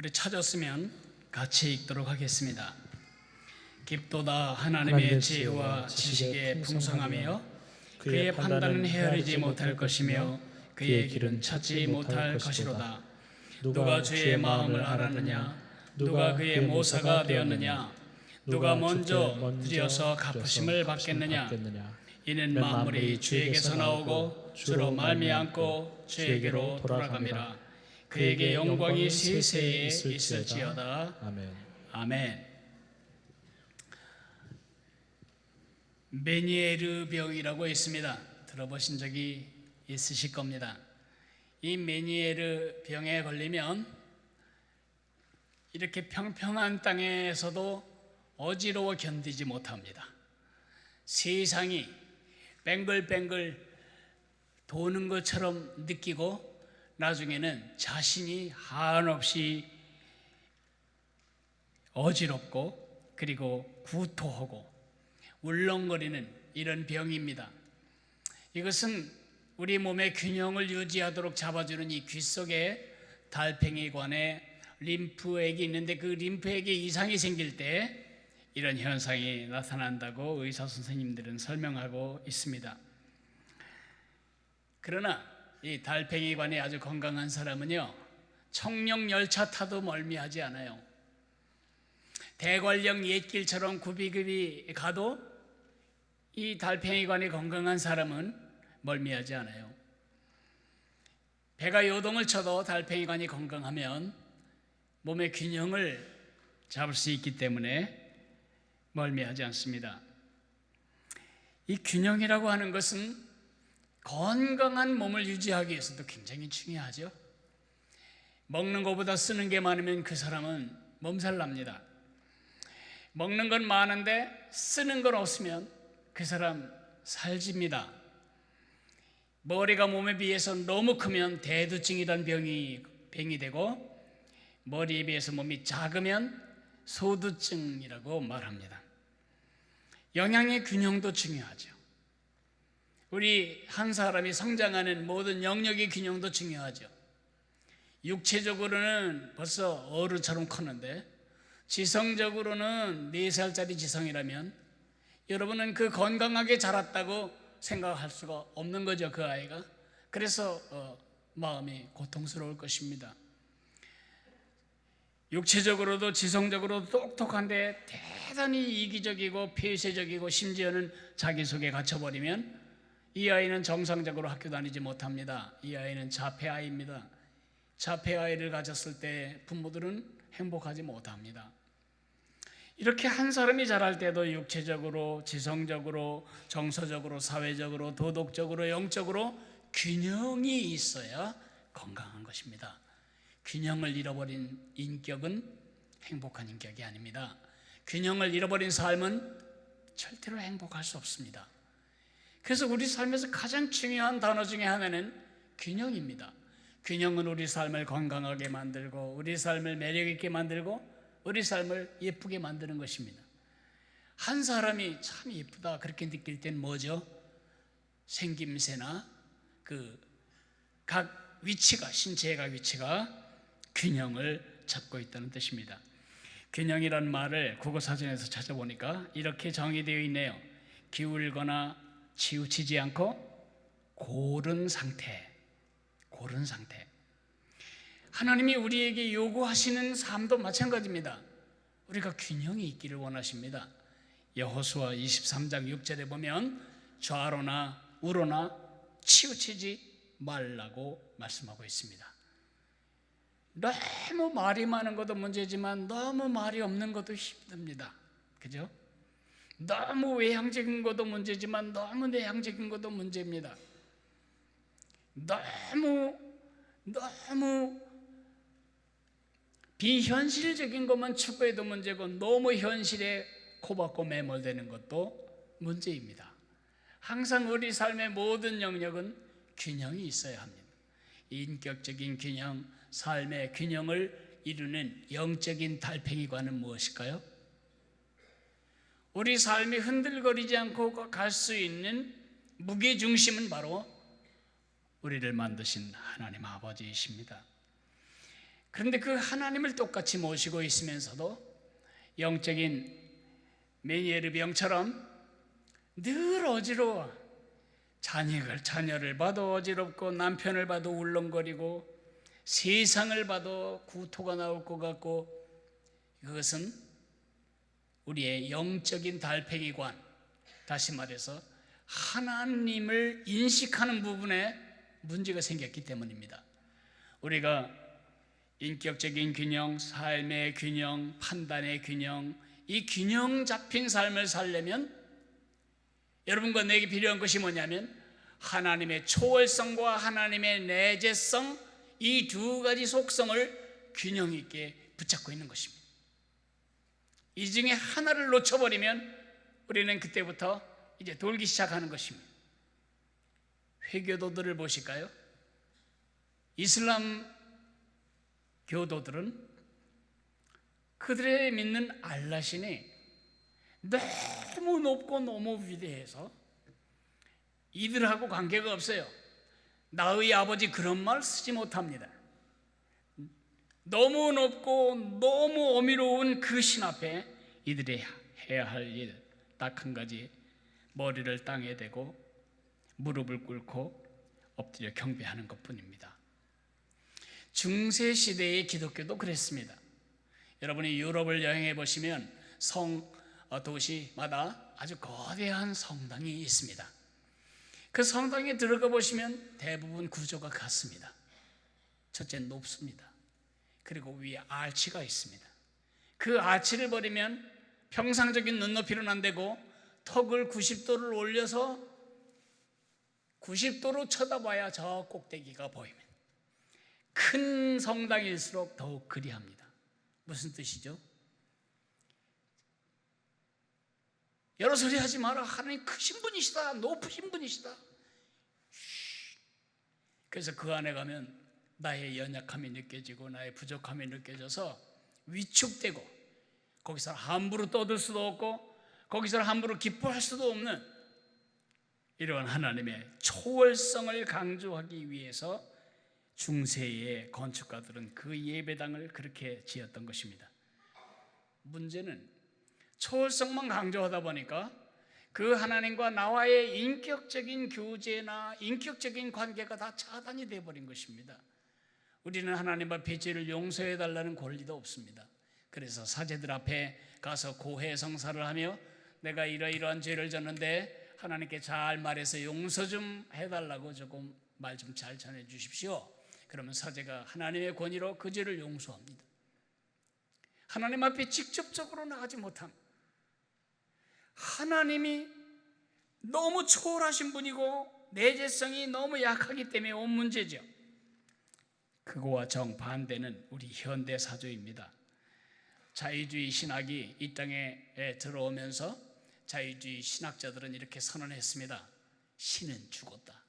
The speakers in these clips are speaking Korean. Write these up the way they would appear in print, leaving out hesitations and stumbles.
우리 찾았으면 같이 읽도록 하겠습니다. 깊도다 하나님의 지혜와 지식의 풍성하며 그의 판단은 헤아리지 못할 것이며 그의 길은 찾지 못할 것이로다. 누가 주의 마음을 알았느냐? 누가 그의 모사가 되었느냐? 누가 먼저 들여서 갚으심을 받겠느냐? 이는 만물이 주에게서 나오고 주로 말미암고 주에게로 돌아갑니다. 그에게 영광이 세세에 있을지어다. 아멘. 아멘. 메니에르 병이라고 있습니다. 들어보신 적이 있으실 겁니다. 이 메니에르 병에 걸리면 이렇게 평평한 땅에서도 어지러워 견디지 못합니다. 세상이 뱅글뱅글 도는 것처럼 느끼고 나중에는 자신이 한없이 어지럽고 그리고 구토하고 울렁거리는 이런 병입니다. 이것은 우리 몸의 균형을 유지하도록 잡아주는 이 귀 속에 달팽이관에 림프액이 있는데 그 림프액에 이상이 생길 때 이런 현상이 나타난다고 의사 선생님들은 설명하고 있습니다. 그러나 이 달팽이관이 아주 건강한 사람은요, 청룡 열차 타도 멀미하지 않아요. 대관령 옛길처럼 굽이굽이 가도 이 달팽이관이 건강한 사람은 멀미하지 않아요. 배가 요동을 쳐도 달팽이관이 건강하면 몸의 균형을 잡을 수 있기 때문에 멀미하지 않습니다. 이 균형이라고 하는 것은 건강한 몸을 유지하기 위해서도 굉장히 중요하죠. 먹는 것보다 쓰는 게 많으면 그 사람은 몸살 납니다. 먹는 건 많은데 쓰는 건 없으면 그 사람 살집니다. 머리가 몸에 비해서 너무 크면 대두증이란 병이 되고 머리에 비해서 몸이 작으면 소두증이라고 말합니다. 영양의 균형도 중요하죠. 우리 한 사람이 성장하는 모든 영역의 균형도 중요하죠. 육체적으로는 벌써 어른처럼 컸는데 지성적으로는 4살짜리 지성이라면 여러분은 그 건강하게 자랐다고 생각할 수가 없는 거죠, 그 아이가. 그래서 마음이 고통스러울 것입니다. 육체적으로도 지성적으로도 똑똑한데 대단히 이기적이고 폐쇄적이고 심지어는 자기 속에 갇혀버리면 이 아이는 정상적으로 학교 다니지 못합니다. 이 아이는 자폐아이입니다. 자폐아이를 가졌을 때 부모들은 행복하지 못합니다. 이렇게 한 사람이 자랄 때도 육체적으로, 지성적으로, 정서적으로, 사회적으로, 도덕적으로, 영적으로 균형이 있어야 건강한 것입니다. 균형을 잃어버린 인격은 행복한 인격이 아닙니다. 균형을 잃어버린 삶은 절대로 행복할 수 없습니다. 그래서 우리 삶에서 가장 중요한 단어 중에 하나는 균형입니다. 균형은 우리 삶을 건강하게 만들고 우리 삶을 매력 있게 만들고 우리 삶을 예쁘게 만드는 것입니다. 한 사람이 참 예쁘다 그렇게 느낄 땐 뭐죠? 생김새나 그 각 위치가, 신체의 각 위치가 균형을 잡고 있다는 뜻입니다. 균형이란 말을 국어사전에서 찾아보니까 이렇게 정의되어 있네요. 기울거나 치우치지 않고 고른 상태. 하나님이 우리에게 요구하시는 삶도 마찬가지입니다. 우리가 균형이 있기를 원하십니다. 여호수아 23장 6절에 보면 좌로나 우로나 치우치지 말라고 말씀하고 있습니다. 너무 말이 많은 것도 문제지만 너무 말이 없는 것도 힘듭니다. 그죠? 너무 외향적인 것도 문제지만 너무 내향적인 것도 문제입니다. 너무 비현실적인 것만 추구해도 문제고 너무 현실에 코박고 매몰되는 것도 문제입니다. 항상 우리 삶의 모든 영역은 균형이 있어야 합니다. 인격적인 균형, 삶의 균형을 이루는 영적인 달팽이관은 무엇일까요? 우리 삶이 흔들거리지 않고 갈 수 있는 무게중심은 바로 우리를 만드신 하나님 아버지이십니다. 그런데 그 하나님을 똑같이 모시고 있으면서도 영적인 메니에르 병처럼 늘 어지러워. 자녀를 봐도 어지럽고 남편을 봐도 울렁거리고 세상을 봐도 구토가 나올 것 같고, 그것은 우리의 영적인 달팽이관, 다시 말해서 하나님을 인식하는 부분에 문제가 생겼기 때문입니다. 우리가 인격적인 균형, 삶의 균형, 판단의 균형, 이 균형 잡힌 삶을 살려면 여러분과 내게 필요한 것이 뭐냐면 하나님의 초월성과 하나님의 내재성, 이 두 가지 속성을 균형 있게 붙잡고 있는 것입니다. 이 중에 하나를 놓쳐버리면 우리는 그때부터 이제 돌기 시작하는 것입니다. 회교도들을 보실까요? 이슬람 교도들은 그들의 믿는 알라신이 너무 높고 너무 위대해서 이들하고 관계가 없어요. 나의 아버지 그런 말 쓰지 못합니다. 너무 높고 너무 어미로운 그 신 앞에 이들이 해야 할 일 딱 한 가지, 머리를 땅에 대고 무릎을 꿇고 엎드려 경배하는 것뿐입니다. 중세 시대의 기독교도 그랬습니다. 여러분이 유럽을 여행해 보시면 도시마다 아주 거대한 성당이 있습니다. 그 성당에 들어가 보시면 대부분 구조가 같습니다. 첫째, 높습니다. 그리고 위에 아치가 있습니다. 그 아치를 버리면 평상적인 눈높이로는 안 되고 턱을 90도를 올려서 90도로 쳐다봐야 저 꼭대기가 보입니다. 큰 성당일수록 더욱 그리합니다. 무슨 뜻이죠? 여러 소리 하지 마라. 하나님 크신 분이시다. 높으신 분이시다. 그래서 그 안에 가면 나의 연약함이 느껴지고 나의 부족함이 느껴져서 위축되고, 거기서 함부로 떠들 수도 없고 거기서 함부로 기뻐할 수도 없는 이러한 하나님의 초월성을 강조하기 위해서 중세의 건축가들은 그 예배당을 그렇게 지었던 것입니다. 문제는 초월성만 강조하다 보니까 그 하나님과 나와의 인격적인 교제나 인격적인 관계가 다 차단이 되어버린 것입니다. 우리는 하나님 앞에 죄를 용서해 달라는 권리도 없습니다. 그래서 사제들 앞에 가서 고해성사를 하며 내가 이러이러한 죄를 졌는데 하나님께 잘 말해서 용서 좀 해달라고 조금 말 좀 잘 전해 주십시오. 그러면 사제가 하나님의 권위로 그 죄를 용서합니다. 하나님 앞에 직접적으로 나가지 못함, 하나님이 너무 초월하신 분이고 내재성이 너무 약하기 때문에 온 문제죠. 그거와 정반대는 우리 현대 사조입니다. 자유주의 신학이 이 땅에 들어오면서 자유주의 신학자들은 이렇게 선언했습니다. 신은 죽었다.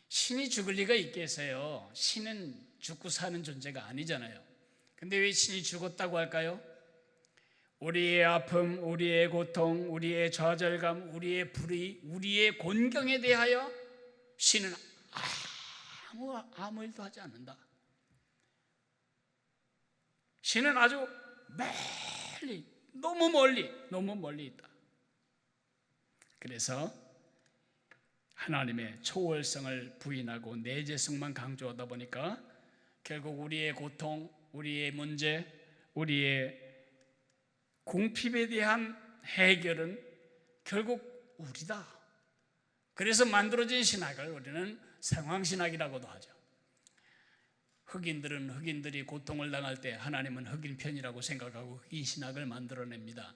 신이 죽을 리가 있겠어요? 신은 죽고 사는 존재가 아니잖아요. 근데 왜 신이 죽었다고 할까요? 우리의 아픔, 우리의 고통, 우리의 좌절감, 우리의 불의, 우리의 곤경에 대하여 신은 아무 일도 하지 않는다. 신은 아주 멀리, 너무 멀리 있다. 그래서 하나님의 초월성을 부인하고 내재성만 강조하다 보니까 결국 우리의 고통, 우리의 문제, 우리의 궁핍에 대한 해결은 결국 우리다. 그래서 만들어진 신학을 우리는 상황신학이라고도 하죠. 흑인들은 흑인들이 고통을 당할 때 하나님은 흑인 편이라고 생각하고 흑인 신학을 만들어냅니다.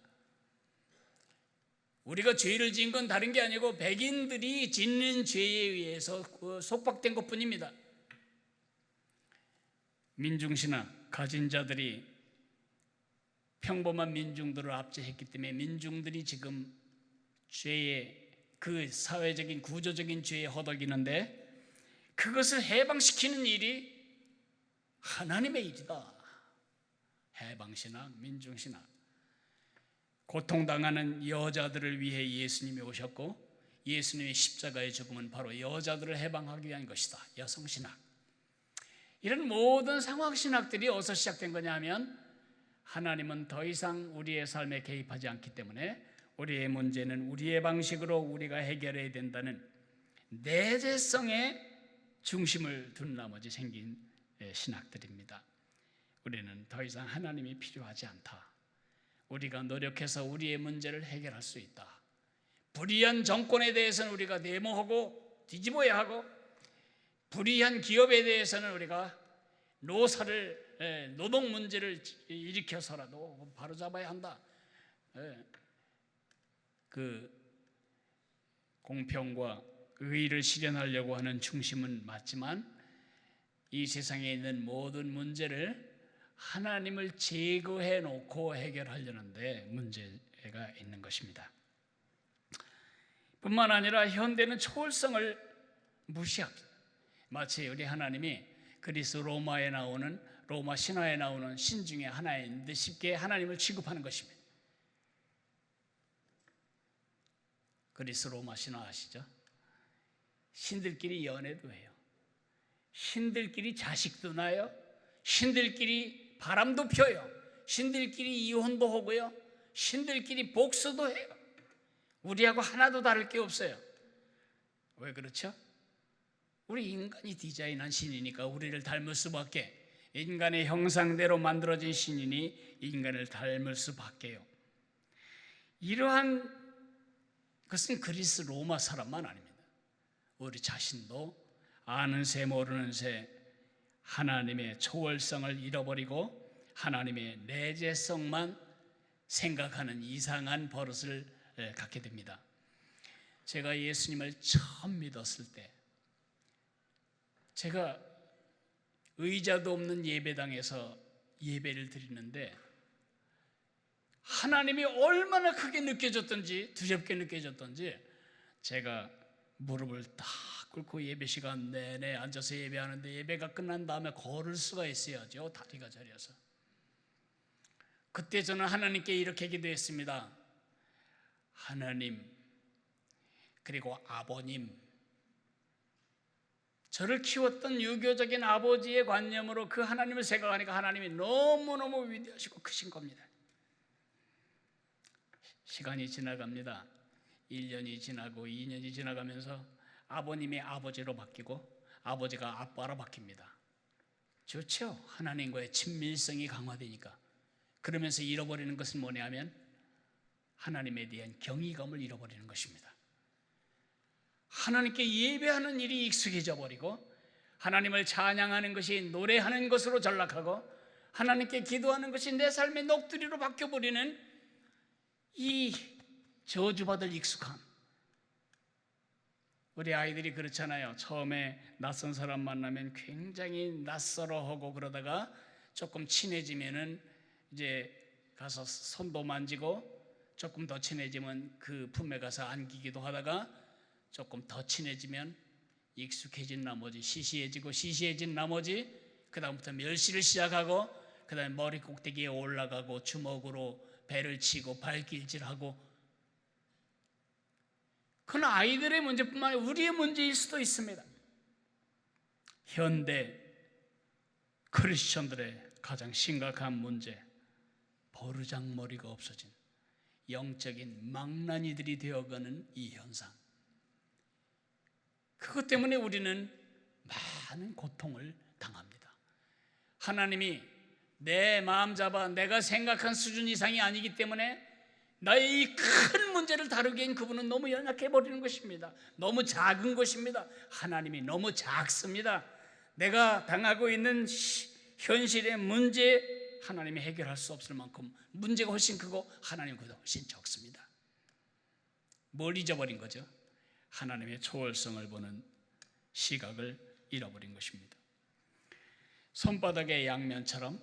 우리가 죄를 지은 건 다른 게 아니고 백인들이 짓는 죄에 의해서 속박된 것뿐입니다. 민중신학, 가진 자들이 평범한 민중들을 압제했기 때문에 민중들이 지금 죄의 그 사회적인 구조적인 죄에 허덕이는데, 그것을 해방시키는 일이 하나님의 일이다. 해방신학, 민중신학. 고통당하는 여자들을 위해 예수님이 오셨고 예수님의 십자가의 죽음은 바로 여자들을 해방하기 위한 것이다. 여성신학. 이런 모든 상황신학들이 어디서 시작된 거냐 하면 하나님은 더 이상 우리의 삶에 개입하지 않기 때문에 우리의 문제는 우리의 방식으로 우리가 해결해야 된다는 내재성의 중심을 둔 나머지 생긴 신학들입니다. 우리는 더 이상 하나님이 필요하지 않다. 우리가 노력해서 우리의 문제를 해결할 수 있다. 불의한 정권에 대해서는 우리가 데모하고 뒤집어야 하고, 불의한 기업에 대해서는 우리가 노동 문제를 일으켜서라도 바로잡아야 한다. 그 공평과 의의를 실현하려고 하는 중심은 맞지만 이 세상에 있는 모든 문제를 하나님을 제거해 놓고 해결하려는데 문제가 있는 것입니다. 뿐만 아니라 현대는 초월성을 무시합니다. 마치 우리 하나님이 그리스 로마 신화에 나오는 신 중에 하나인 듯 쉽게 하나님을 취급하는 것입니다. 그리스 로마 신화 아시죠? 신들끼리 연애도 해요. 신들끼리 자식도 낳아요. 신들끼리 바람도 펴요. 신들끼리 이혼도 하고요. 신들끼리 복수도 해요. 우리하고 하나도 다를 게 없어요. 왜 그렇죠? 우리 인간이 디자인한 신이니까 우리를 닮을 수밖에, 인간의 형상대로 만들어진 신이니 인간을 닮을 수밖에요. 이러한 것은 그리스 로마 사람만 아닙니다. 우리 자신도 아는 새 모르는 새 하나님의 초월성을 잃어버리고 하나님의 내재성만 생각하는 이상한 버릇을 갖게 됩니다. 제가 예수님을 처음 믿었을 때 제가 의자도 없는 예배당에서 예배를 드리는데 하나님이 얼마나 크게 느껴졌던지, 두렵게 느껴졌던지, 제가 무릎을 딱 꿇고 예배 시간 내내 앉아서 예배하는데 예배가 끝난 다음에 걸을 수가 있어야죠. 다리가 저려서. 그때 저는 하나님께 이렇게 기도했습니다. 하나님, 그리고 아버님, 저를 키웠던 유교적인 아버지의 관념으로 그 하나님을 생각하니까 하나님이 너무너무 위대하시고 크신 겁니다. 시간이 지나갑니다. 1년이 지나고 2년이 지나가면서 아버님이 아버지로 바뀌고 아버지가 아빠로 바뀝니다. 좋죠? 하나님과의 친밀성이 강화되니까. 그러면서 잃어버리는 것은 뭐냐면 하나님에 대한 경외감을 잃어버리는 것입니다. 하나님께 예배하는 일이 익숙해져 버리고 하나님을 찬양하는 것이 노래하는 것으로 전락하고 하나님께 기도하는 것이 내 삶의 녹두리로 바뀌어버리는 이 저주받을 익숙함. 우리 아이들이 그렇잖아요. 처음에 낯선 사람 만나면 굉장히 낯설어하고 그러다가 조금 친해지면은 이제 가서 손도 만지고 조금 더 친해지면 그 품에 가서 안기기도 하다가 조금 더 친해지면 익숙해진 나머지 시시해진 나머지 그 다음부터 멸시를 시작하고 그 다음에 머리 꼭대기에 올라가고 주먹으로 배를 치고 발길질하고. 그건 아이들의 문제뿐만 아니라 우리의 문제일 수도 있습니다. 현대 크리스천들의 가장 심각한 문제, 버르장머리가 없어진 영적인 망나니들이 되어가는 이 현상. 그것 때문에 우리는 많은 고통을 당합니다. 하나님이 내 마음 잡아 내가 생각한 수준 이상이 아니기 때문에 나의 이 큰 문제를 다루기엔 그분은 너무 연약해 버리는 것입니다. 너무 작은 것입니다. 하나님이 너무 작습니다. 내가 당하고 있는 현실의 문제 하나님이 해결할 수 없을 만큼 문제가 훨씬 크고 하나님보다 훨씬 적습니다. 뭘 잊어버린 거죠? 하나님의 초월성을 보는 시각을 잃어버린 것입니다. 손바닥의 양면처럼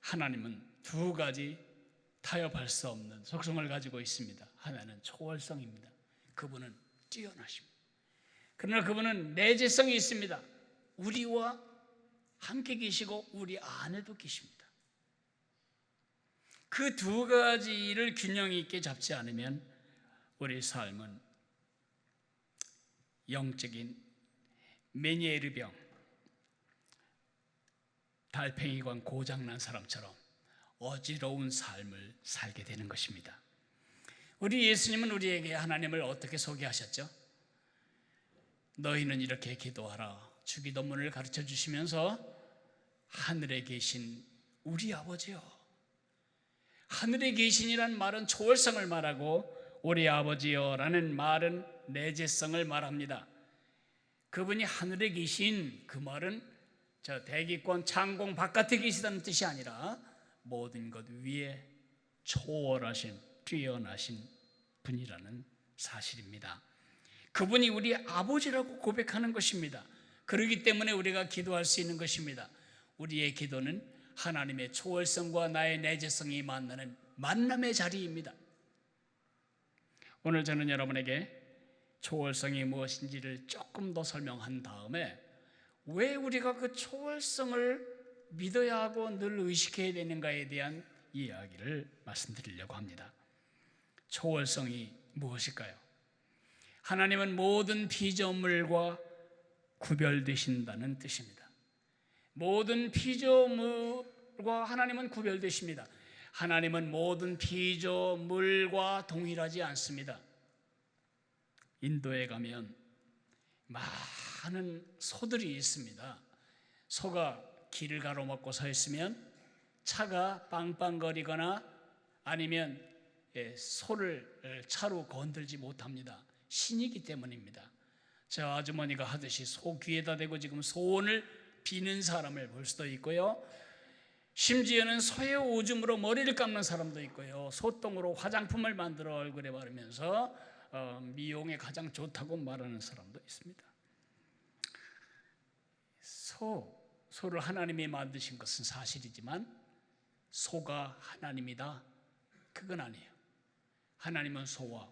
하나님은 두 가지 타협할 수 없는 속성을 가지고 있습니다. 하나는 초월성입니다. 그분은 뛰어나십니다. 그러나 그분은 내재성이 있습니다. 우리와 함께 계시고 우리 안에도 계십니다. 그 두 가지를 균형 있게 잡지 않으면 우리 삶은 영적인 메니에르병, 달팽이관 고장난 사람처럼 어지러운 삶을 살게 되는 것입니다. 우리 예수님은 우리에게 하나님을 어떻게 소개하셨죠? 너희는 이렇게 기도하라. 주기도문을 가르쳐 주시면서 하늘에 계신 우리 아버지요. 하늘에 계신이란 말은 초월성을 말하고 우리 아버지요라는 말은 내재성을 말합니다. 그분이 하늘에 계신 그 말은 저 대기권 창공 바깥에 계시다는 뜻이 아니라 모든 것 위에 초월하신 뛰어나신 분이라는 사실입니다. 그분이 우리 아버지라고 고백하는 것입니다. 그렇기 때문에 우리가 기도할 수 있는 것입니다. 우리의 기도는 하나님의 초월성과 나의 내재성이 만나는 만남의 자리입니다. 오늘 저는 여러분에게 초월성이 무엇인지를 조금 더 설명한 다음에 왜 우리가 그 초월성을 믿어야 하고 늘 의식해야 되는가에 대한 이야기를 말씀드리려고 합니다. 초월성이 무엇일까요? 하나님은 모든 피조물과 구별되신다는 뜻입니다. 모든 피조물과 하나님은 구별되십니다. 하나님은 모든 피조물과 동일하지 않습니다. 인도에 가면 많은 소들이 있습니다. 소가 길을 가로막고 서 있으면 차가 빵빵거리거나 아니면 소를 차로 건들지 못합니다. 신이기 때문입니다. 저 아주머니가 하듯이 소 귀에다 대고 지금 소원을 비는 사람을 볼 수도 있고요. 심지어는 소의 오줌으로 머리를 감는 사람도 있고요. 소똥으로 화장품을 만들어 얼굴에 바르면서 미용에 가장 좋다고 말하는 사람도 있습니다. 소를 하나님이 만드신 것은 사실이지만 소가 하나님이다, 그건 아니에요. 하나님은 소와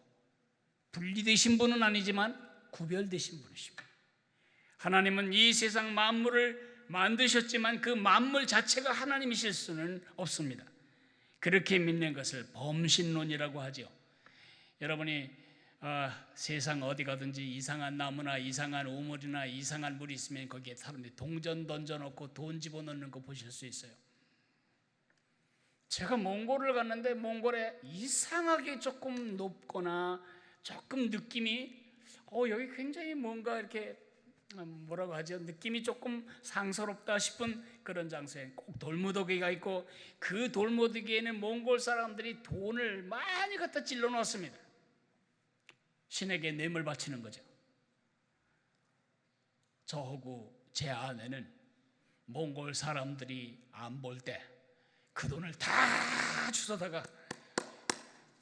분리되신 분은 아니지만 구별되신 분이십니다. 하나님은 이 세상 만물을 만드셨지만 그 만물 자체가 하나님이실 수는 없습니다. 그렇게 믿는 것을 범신론이라고 하죠. 여러분이 세상 어디 가든지 이상한 나무나 이상한 우물이나 이상한 물이 있으면 거기에 사람들이 동전 던져놓고 돈 집어넣는 거 보실 수 있어요. 제가 몽골을 갔는데 몽골에 이상하게 조금 높거나 조금 느낌이 여기 굉장히 뭔가 이렇게 뭐라고 하죠? 느낌이 조금 상스럽다 싶은 그런 장소에 꼭 돌무더기가 있고 그 돌무더기에는 몽골 사람들이 돈을 많이 갖다 찔러 놓았습니다. 신에게 뇌물 바치는 거죠. 저하고 제 아내는 몽골 사람들이 안 볼 때 그 돈을 다 주워다가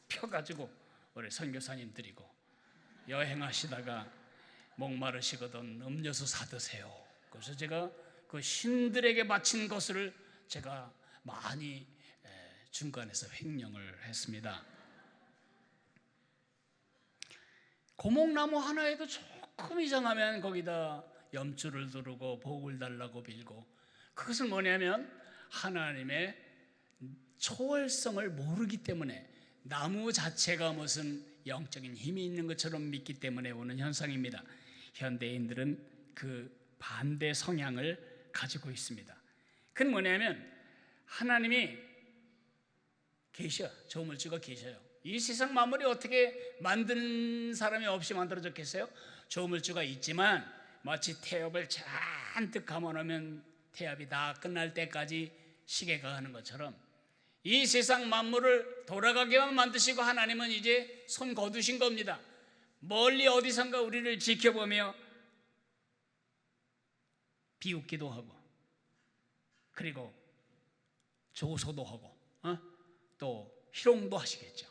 펴가지고 우리 선교사님 드리고 여행하시다가 목마르시거든 음료수 사드세요. 그래서 제가 그 신들에게 바친 것을 제가 많이 중간에서 횡령을 했습니다. 고목나무 하나에도 조금 이상하면 거기다 염주를 두르고 복을 달라고 빌고, 그것은 뭐냐면 하나님의 초월성을 모르기 때문에 나무 자체가 무슨 영적인 힘이 있는 것처럼 믿기 때문에 오는 현상입니다. 현대인들은 그 반대 성향을 가지고 있습니다. 그건 뭐냐면 하나님이 계셔, 조물주가 계셔요. 이 세상 만물이 어떻게 만드는 사람이 없이 만들어졌겠어요? 조물주가 있지만 마치 태엽을 잔뜩 감아놓으면 태엽이 다 끝날 때까지 시계가 하는 것처럼 이 세상 만물을 돌아가게만 만드시고 하나님은 이제 손 거두신 겁니다. 멀리 어디선가 우리를 지켜보며 비웃기도 하고 그리고 조소도 하고 또 희롱도 하시겠죠.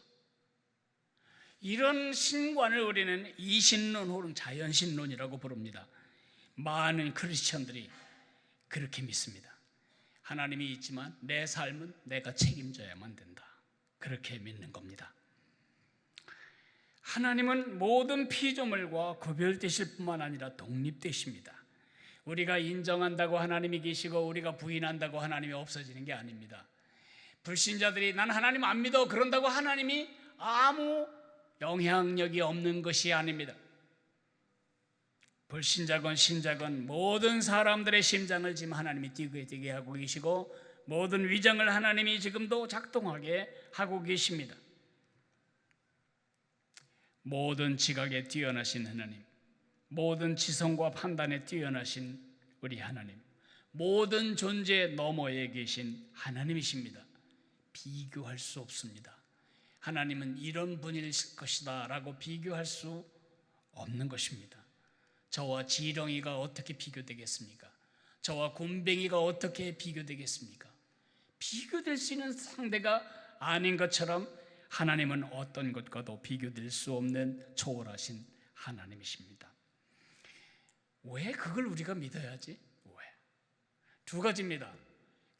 이런 신관을 우리는 이신론 혹은 자연신론이라고 부릅니다. 많은 크리스천들이 그렇게 믿습니다. 하나님이 있지만 내 삶은 내가 책임져야만 된다, 그렇게 믿는 겁니다. 하나님은 모든 피조물과 구별되실 뿐만 아니라 독립되십니다. 우리가 인정한다고 하나님이 계시고 우리가 부인한다고 하나님이 없어지는 게 아닙니다. 불신자들이 난 하나님 안 믿어 그런다고 하나님이 아무 영향력이 없는 것이 아닙니다. 불신자건 신자건 모든 사람들의 심장을 지금 하나님이 뛰게 하고 계시고 모든 위장을 하나님이 지금도 작동하게 하고 계십니다. 모든 지각에 뛰어나신 하나님, 모든 지성과 판단에 뛰어나신 우리 하나님, 모든 존재 너머에 계신 하나님이십니다. 비교할 수 없습니다. 하나님은 이런 분일 것이다 라고 비교할 수 없는 것입니다. 저와 지렁이가 어떻게 비교되겠습니까? 저와 곰뱅이가 어떻게 비교되겠습니까? 비교될 수 있는 상대가 아닌 것처럼 하나님은 어떤 것과도 비교될 수 없는 초월하신 하나님이십니다. 왜 그걸 우리가 믿어야지? 왜? 두 가지입니다.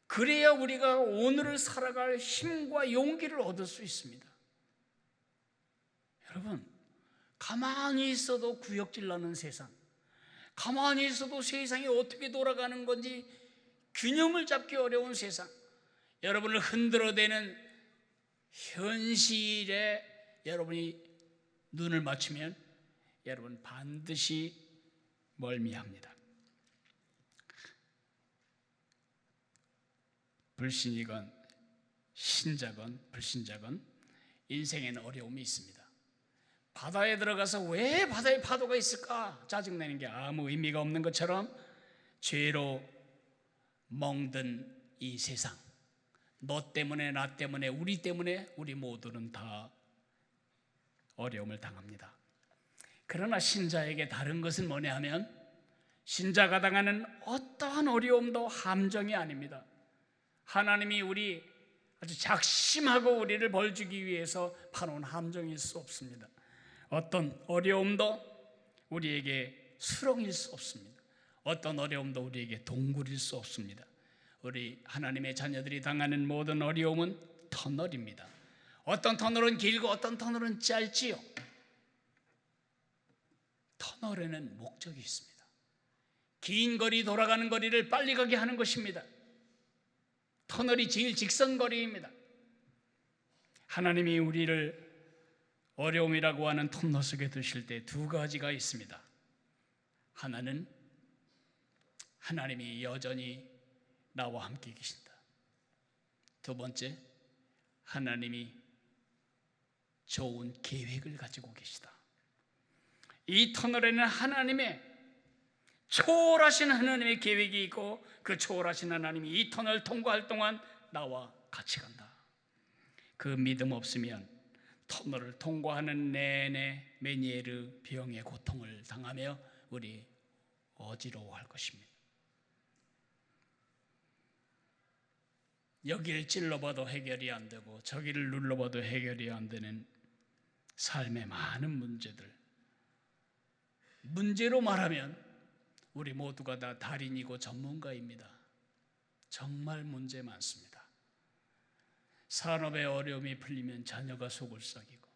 그래야 우리가 오늘을 살아갈 힘과 용기를 얻을 수 있습니다. 여러분, 가만히 있어도 구역질 나는 세상, 가만히 있어도 세상이 어떻게 돌아가는 건지 균형을 잡기 어려운 세상, 여러분을 흔들어대는 현실에 여러분이 눈을 맞추면 여러분 반드시 멀미합니다. 불신이건 신자건 불신자건 인생에는 어려움이 있습니다. 바다에 들어가서 왜 바다에 파도가 있을까 짜증내는 게 아무 의미가 없는 것처럼 죄로 멍든 이 세상, 너 때문에 나 때문에 우리 때문에 우리 모두는 다 어려움을 당합니다. 그러나 신자에게 다른 것은 뭐냐 하면 신자가 당하는 어떠한 어려움도 함정이 아닙니다. 하나님이 우리 아주 작심하고 우리를 벌주기 위해서 파놓은 함정일 수 없습니다. 어떤 어려움도 우리에게 수렁일 수 없습니다. 어떤 어려움도 우리에게 동굴일 수 없습니다. 우리 하나님의 자녀들이 당하는 모든 어려움은 터널입니다. 어떤 터널은 길고 어떤 터널은 짧지요. 터널에는 목적이 있습니다. 긴 거리 돌아가는 거리를 빨리 가게 하는 것입니다. 터널이 제일 직선거리입니다. 하나님이 우리를 어려움이라고 하는 터널 속에 두실 때 두 가지가 있습니다. 하나는 하나님이 여전히 나와 함께 계신다. 두 번째, 하나님이 좋은 계획을 가지고 계시다. 이 터널에는 하나님의 초월하신 하나님의 계획이 있고 그 초월하신 하나님이 이 터널을 통과할 동안 나와 같이 간다. 그 믿음 없으면 터널을 통과하는 내내 메니에르 병의 고통을 당하며 우리 어지러워할 것입니다. 여기를 찔러봐도 해결이 안 되고 저기를 눌러봐도 해결이 안 되는 삶의 많은 문제들, 문제로 말하면 우리 모두가 다 달인이고 전문가입니다. 정말 문제 많습니다. 산업의 어려움이 풀리면 자녀가 속을 썩이고,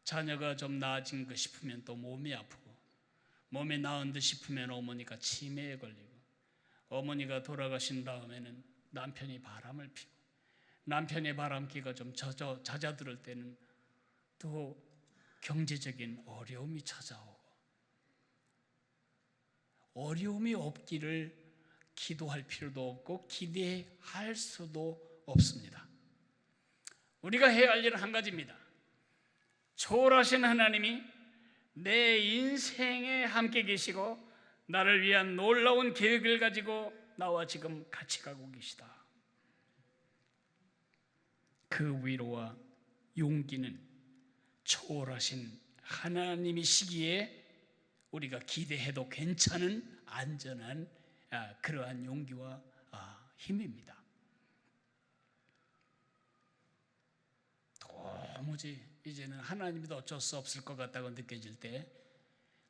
자녀가 좀 나아진 것 싶으면 또 몸이 아프고, 몸이 나은 듯 싶으면 어머니가 치매에 걸리고, 어머니가 돌아가신 다음에는 남편이 바람을 피고, 남편의 바람기가 좀 잦아들 때는 또 경제적인 어려움이 찾아오고, 어려움이 없기를 기도할 필요도 없고 기대할 수도 없습니다. 우리가 해야 할 일은 한 가지입니다. 초월하신 하나님이 내 인생에 함께 계시고 나를 위한 놀라운 계획을 가지고 나와 지금 같이 가고 계시다. 그 위로와 용기는 초월하신 하나님이시기에 우리가 기대해도 괜찮은 안전한 그러한 용기와 힘입니다. 도무지 이제는 하나님도 어쩔 수 없을 것 같다고 느껴질 때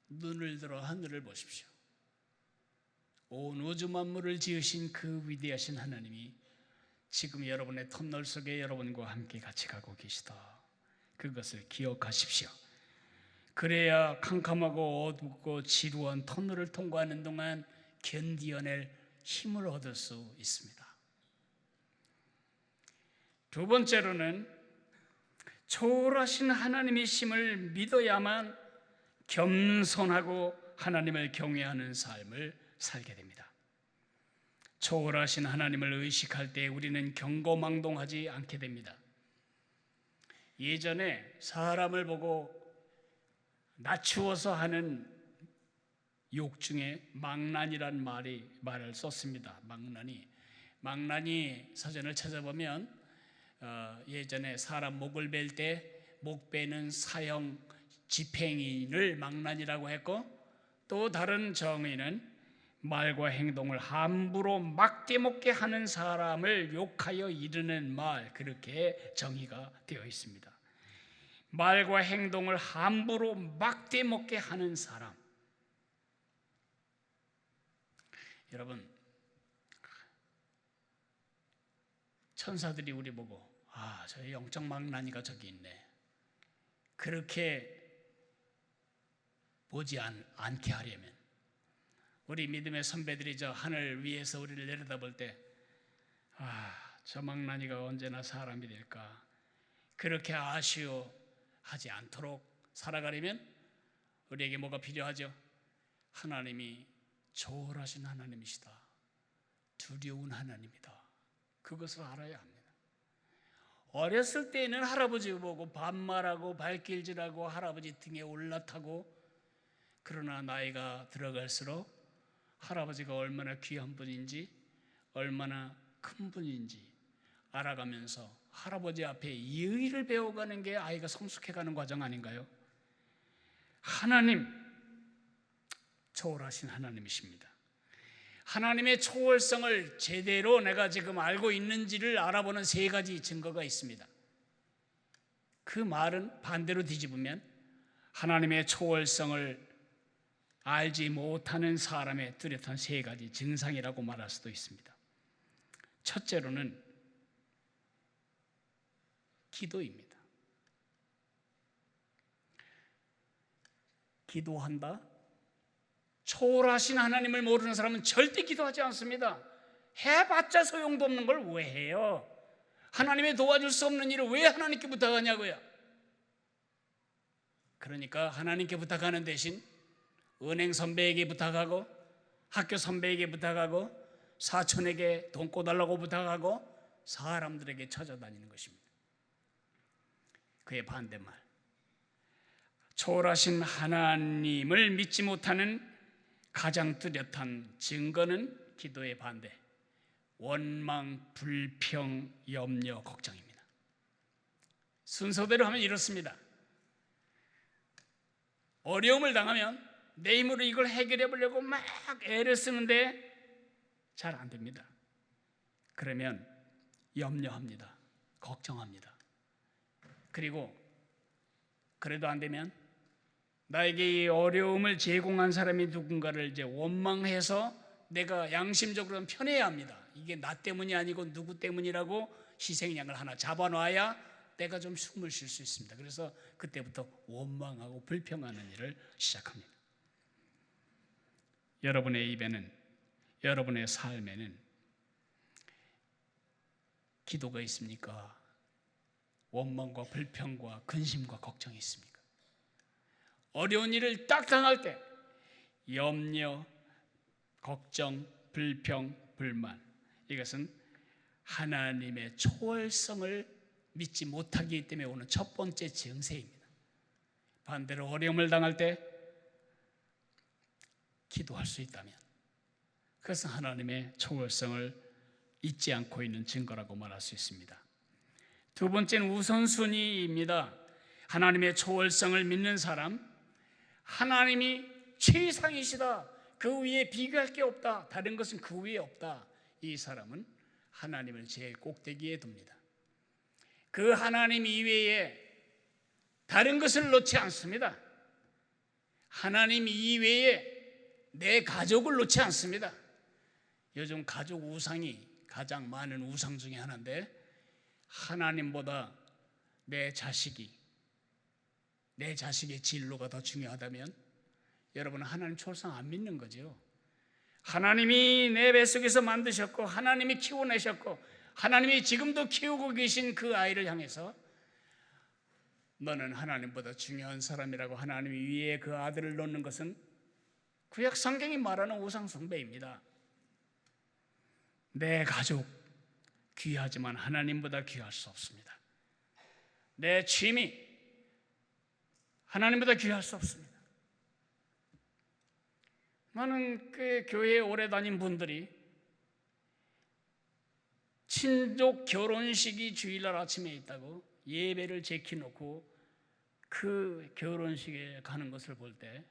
눈을 들어 하늘을 보십시오. 온 우주 만물을 지으신 그 위대하신 하나님이 지금 여러분의 터널 속에 여러분과 함께 같이 가고 계시다. 그것을 기억하십시오. 그래야 캄캄하고 어둡고 지루한 터널을 통과하는 동안 견디어낼 힘을 얻을 수 있습니다. 두 번째로는 초월하신 하나님의 힘을 믿어야만 겸손하고 하나님을 경외하는 삶을 살게 됩니다. 초월하신 하나님을 의식할 때 우리는 경거망동하지 않게 됩니다. 예전에 사람을 보고 낮추어서 하는 욕 중에 망난이란 말을 썼습니다. 망난이 사전을 찾아보면 예전에 사람 목을 벨 때 목 베는 사형 집행인을 망난이라고 했고, 또 다른 정의는 말과 행동을 함부로 막대먹게 하는 사람을 욕하여 이르는 말, 그렇게 정의가 되어 있습니다. 말과 행동을 함부로 막대먹게 하는 사람. 여러분, 천사들이 우리 보고 저 영적 망나니가 저기 있네, 그렇게 보지 않게 하려면 우리 믿음의 선배들이 저 하늘 위에서 우리를 내려다볼 때 저 망나니가 언제나 사람이 될까, 그렇게 아쉬워하지 않도록 살아가려면 우리에게 뭐가 필요하죠? 하나님이 초월하신 하나님이시다, 두려운 하나님이다, 그것을 알아야 합니다. 어렸을 때는 할아버지 보고 반말하고 발길질하고 할아버지 등에 올라타고, 그러나 나이가 들어갈수록 할아버지가 얼마나 귀한 분인지, 얼마나 큰 분인지 알아가면서 할아버지 앞에 예의를 배워가는 게 아이가 성숙해가는 과정 아닌가요? 하나님, 초월하신 하나님이십니다. 하나님의 초월성을 제대로 내가 지금 알고 있는지를 알아보는 세 가지 증거가 있습니다. 그 말은 반대로 뒤집으면 하나님의 초월성을 알지 못하는 사람의 뚜렷한 세 가지 증상이라고 말할 수도 있습니다. 첫째로는 기도입니다. 기도한다? 초월하신 하나님을 모르는 사람은 절대 기도하지 않습니다. 해봤자 소용도 없는 걸 왜 해요? 하나님의 도와줄 수 없는 일을 왜 하나님께 부탁하냐고요? 그러니까 하나님께 부탁하는 대신 은행 선배에게 부탁하고, 학교 선배에게 부탁하고, 사촌에게 돈 꿔달라고 부탁하고, 사람들에게 찾아다니는 것입니다. 그의 반대말, 초월하신 하나님을 믿지 못하는 가장 뚜렷한 증거는 기도의 반대, 원망, 불평, 염려, 걱정입니다. 순서대로 하면 이렇습니다. 어려움을 당하면 내 힘으로 이걸 해결해 보려고 막 애를 쓰는데 잘 안 됩니다. 그러면 염려합니다. 걱정합니다. 그리고 그래도 안 되면 나에게 이 어려움을 제공한 사람이 누군가를 이제 원망해서 내가 양심적으로는 편해야 합니다. 이게 나 때문이 아니고 누구 때문이라고 희생양을 하나 잡아놔야 내가 좀 숨을 쉴 수 있습니다. 그래서 그때부터 원망하고 불평하는 일을 시작합니다. 여러분의 입에는, 여러분의 삶에는 기도가 있습니까? 원망과 불평과 근심과 걱정이 있습니까? 어려운 일을 딱 당할 때 염려, 걱정, 불평, 불만, 이것은 하나님의 초월성을 믿지 못하기 때문에 오는 첫 번째 증세입니다. 반대로 어려움을 당할 때 기도할 수 있다면 그것은 하나님의 초월성을 잊지 않고 있는 증거라고 말할 수 있습니다. 두 번째는 우선순위입니다. 하나님의 초월성을 믿는 사람, 하나님이 최상이시다, 그 위에 비교할 게 없다, 다른 것은 그 위에 없다, 이 사람은 하나님을 제일 꼭대기에 둡니다. 그 하나님 이외에 다른 것을 놓지 않습니다. 하나님 이외에 내 가족을 놓지 않습니다. 요즘 가족 우상이 가장 많은 우상 중에 하나인데, 하나님보다 내 자식의 진로가 더 중요하다면 여러분은 하나님 초월성 안 믿는 거죠. 하나님이 내 뱃속에서 만드셨고, 하나님이 키워내셨고, 하나님이 지금도 키우고 계신 그 아이를 향해서 너는 하나님보다 중요한 사람이라고 하나님이 위에 그 아들을 놓는 것은 구약 성경이 말하는 우상 숭배입니다. 내 가족 귀하지만 하나님보다 귀할 수 없습니다. 내 취미 하나님보다 귀할 수 없습니다. 나는 꽤 교회에 오래 다닌 분들이 친족 결혼식이 주일날 아침에 있다고 예배를 제키놓고 그 결혼식에 가는 것을 볼 때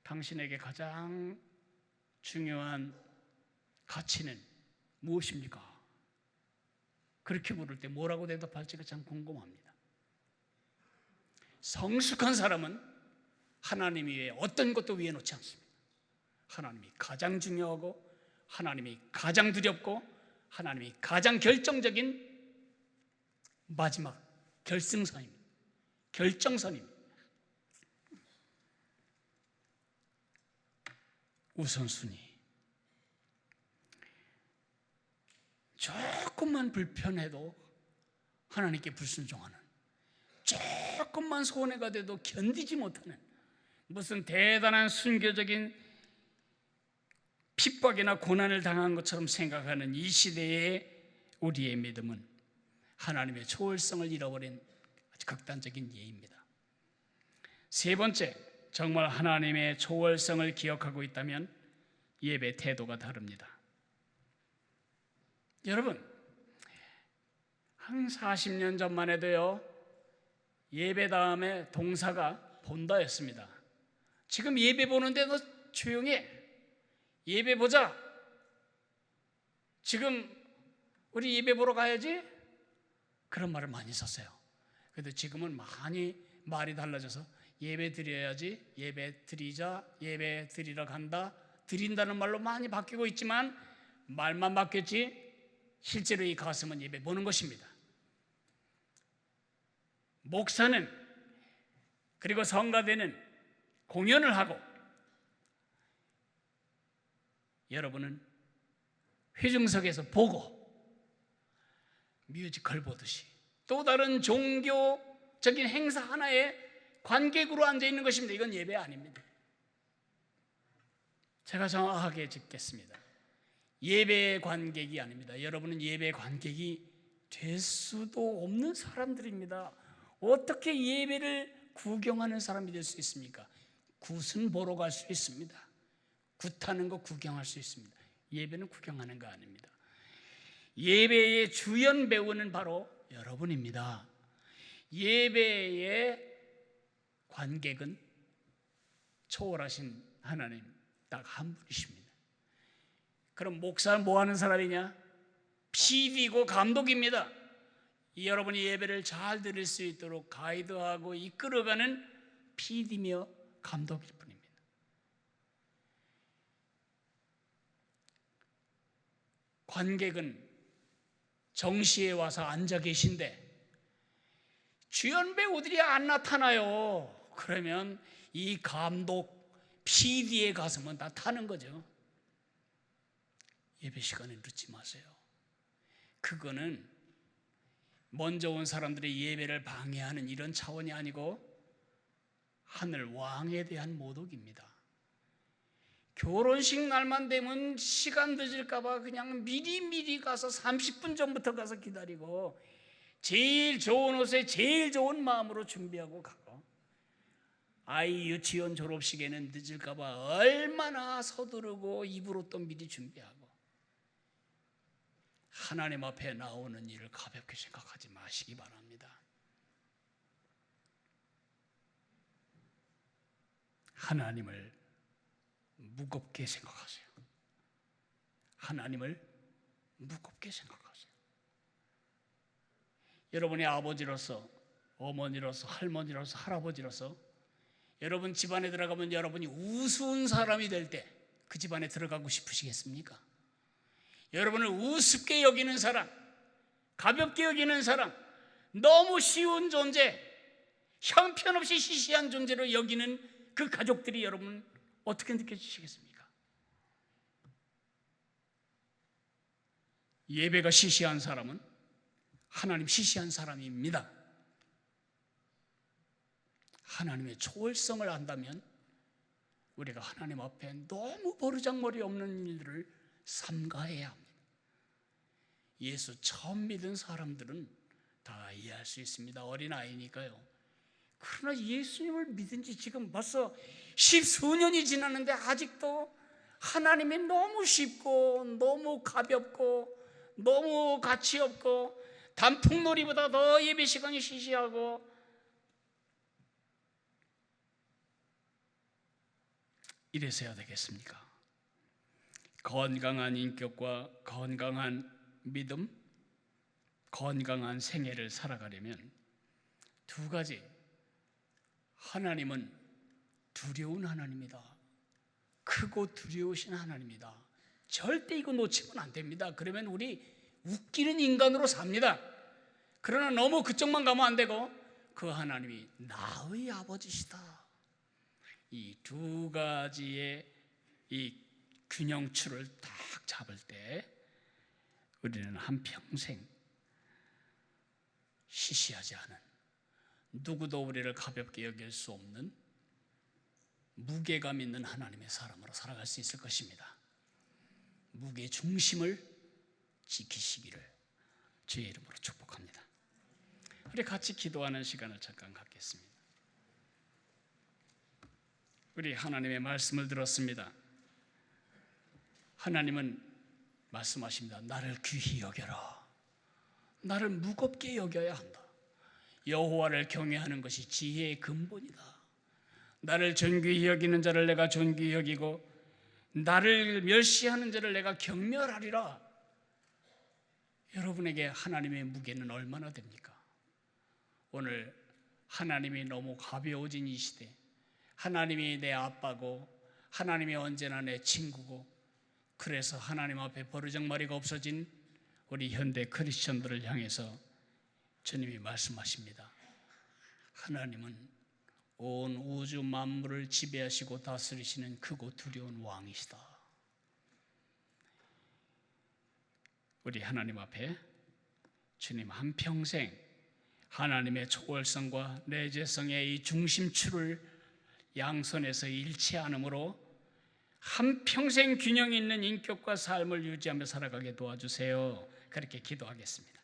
당신에게 가장 중요한 가치는 무엇입니까? 그렇게 물을 때 뭐라고 대답할지가 참 궁금합니다. 성숙한 사람은 하나님 위에 어떤 것도 위에 놓지 않습니다. 하나님이 가장 중요하고 하나님이 가장 두렵고 하나님이 가장 결정적인 마지막 결승선입니다. 결정선입니다. 우선순위. 조금만 불편해도 하나님께 불순종하는, 조금만 손해가 돼도 견디지 못하는, 무슨 대단한 순교적인 핍박이나 고난을 당한 것처럼 생각하는 이 시대의 우리의 믿음은 하나님의 초월성을 잃어버린 아주 극단적인 예입니다. 세 번째, 정말 하나님의 초월성을 기억하고 있다면 예배 태도가 다릅니다. 여러분, 한 40년 전만 해도요, 예배 다음에 동사가 본다였습니다. 지금 예배 보는데 너 조용해. 예배 보자. 지금 우리 예배 보러 가야지. 그런 말을 많이 썼어요. 그래도 지금은 많이 말이 달라져서 예배 드려야지, 예배 드리자, 예배 드리러 간다, 드린다는 말로 많이 바뀌고 있지만 말만 바뀌었지 실제로 이 가슴은 예배 보는 것입니다. 목사는 그리고 성가대는 공연을 하고 여러분은 회중석에서 보고 뮤지컬 보듯이 또 다른 종교적인 행사 하나에 관객으로 앉아있는 것입니다. 이건 예배 아닙니다. 제가 정확하게 짚겠습니다. 예배의 관객이 아닙니다. 여러분은 예배의 관객이 될 수도 없는 사람들입니다. 어떻게 예배를 구경하는 사람이 될 수 있습니까? 굿은 보러 갈 수 있습니다. 굿하는 거 구경할 수 있습니다. 예배는 구경하는 거 아닙니다. 예배의 주연 배우는 바로 여러분입니다. 예배의 관객은 초월하신 하나님 딱 한 분이십니다. 그럼 목사는 뭐 하는 사람이냐? PD고 감독입니다. 여러분이 예배를 잘 드릴 수 있도록 가이드하고 이끌어가는 PD며 감독일 뿐입니다. 관객은 정시에 와서 앉아 계신데 주연 배우들이 안 나타나요. 그러면 이 감독 PD의 가슴은 다 타는 거죠. 예배 시간에 늦지 마세요. 그거는 먼저 온 사람들의 예배를 방해하는 이런 차원이 아니고 하늘 왕에 대한 모독입니다. 결혼식 날만 되면 시간 늦을까 봐 그냥 미리 가서 30분 전부터 가서 기다리고 제일 좋은 옷에 제일 좋은 마음으로 준비하고 가고 아이 유치원 졸업식에는 늦을까 봐 얼마나 서두르고 입으로 또 미리 준비하고 하나님 앞에 나오는 일을 가볍게 생각하지 마시기 바랍니다. 하나님을 무겁게 생각하세요. 하나님을 무겁게 생각하세요. 여러분의 아버지로서, 어머니로서, 할머니로서, 할아버지로서 여러분 집안에 들어가면 여러분이 우스운 사람이 될 때 그 집안에 들어가고 싶으시겠습니까? 여러분을 우습게 여기는 사람, 가볍게 여기는 사람, 너무 쉬운 존재, 형편없이 시시한 존재로 여기는 그 가족들이 여러분 어떻게 느껴지시겠습니까? 예배가 시시한 사람은 하나님 시시한 사람입니다. 하나님의 초월성을 안다면 우리가 하나님 앞에 너무 버르장머리 없는 일들을 삼가해야 합니다. 예수 처음 믿은 사람들은 다 이해할 수 있습니다. 어린아이니까요. 그러나 예수님을 믿은 지 지금 벌써 10수년이 지났는데 아직도 하나님이 너무 쉽고 너무 가볍고 너무 가치 없고 단풍놀이보다 더 예배 시간이 시시하고 이래서야 되겠습니까? 건강한 인격과 건강한 믿음, 건강한 생애를 살아가려면 두 가지. 하나님은 두려운 하나님이다. 크고 두려우신 하나님이다. 절대 이거 놓치면 안 됩니다. 그러면 우리 웃기는 인간으로 삽니다. 그러나 너무 그쪽만 가면 안 되고 그 하나님이 나의 아버지시다. 이 두 가지의 이 균형추를 딱 잡을 때 우리는 한평생 시시하지 않은, 누구도 우리를 가볍게 여길 수 없는 무게감 있는 하나님의 사람으로 살아갈 수 있을 것입니다. 무게 중심을 지키시기를 주의 이름으로 축복합니다. 우리 같이 기도하는 시간을 잠깐 갖겠습니다. 우리 하나님의 말씀을 들었습니다. 하나님은 말씀하십니다. 나를 귀히 여겨라. 나를 무겁게 여겨야 한다. 여호와를 경외하는 것이 지혜의 근본이다. 나를 존귀히 여기는 자를 내가 존귀히 여기고 나를 멸시하는 자를 내가 경멸하리라. 여러분에게 하나님의 무게는 얼마나 됩니까? 오늘 하나님이 너무 가벼워진 이 시대, 하나님이 내 아빠고 하나님이 언제나 내 친구고 그래서 하나님 앞에 버르장머리가 없어진 우리 현대 크리스천들을 향해서 주님이 말씀하십니다. 하나님은 온 우주 만물을 지배하시고 다스리시는 크고 두려운 왕이시다. 우리 하나님 앞에 주님 한평생 하나님의 초월성과 내재성의 이 중심추를 양손에서 잃지 않으므로 한평생 균형 있는 인격과 삶을 유지하며 살아가게 도와주세요. 그렇게 기도하겠습니다.